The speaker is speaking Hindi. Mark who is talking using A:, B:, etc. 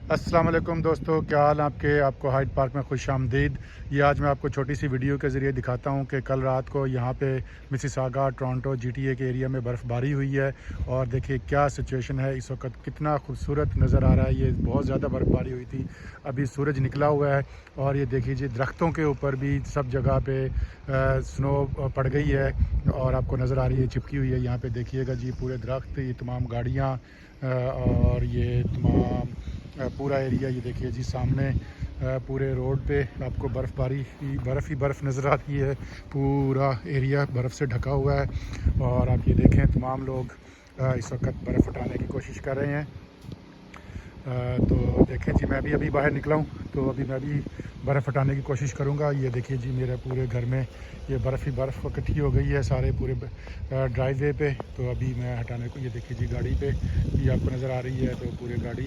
A: अस्सलाम वालेकुम दोस्तों, क्या हाल आपके। आपको हाइड पार्क में खुश आमदीद। ये आज मैं आपको छोटी सी वीडियो के ज़रिए दिखाता हूँ कि कल रात को यहाँ पे मिसिसागा टोरंटो जीटीए के एरिया में बर्फ़बारी हुई है। और देखिए क्या सिचुएशन है इस वक्त, कितना खूबसूरत नज़र आ रहा है। ये बहुत ज़्यादा बर्फ़बारी हुई थी, अभी सूरज निकला हुआ है। और ये देखिए जी, दरख्तों के ऊपर भी सब जगह पे स्नो पड़ गई है और आपको नज़र आ रही है, चिपकी हुई है। यहाँ पे देखिएगा जी, पूरे दरख्त, ये तमाम गाड़ियाँ और ये तमाम पूरा एरिया, ये देखिए जी सामने पूरे रोड पे आपको बर्फ़बारी की बर्फ़ ही बर्फ़ नज़र आती है। पूरा एरिया बर्फ़ से ढका हुआ है और आप ये देखें, तमाम लोग इस वक्त बर्फ़ उठाने की कोशिश कर रहे हैं। तो देखें जी, मैं भी अभी बाहर निकला हूँ, तो अभी मैं भी बर्फ़ हटाने की कोशिश करूँगा। ये देखिए जी, मेरे पूरे घर में ये बर्फ़ ही बर्फ़ इकट्ठी हो गई है सारे पूरे ड्राइववे पे। तो अभी मैं हटाने को, ये देखिए जी गाड़ी पे, ये आपको नज़र आ रही है, तो पूरे गाड़ी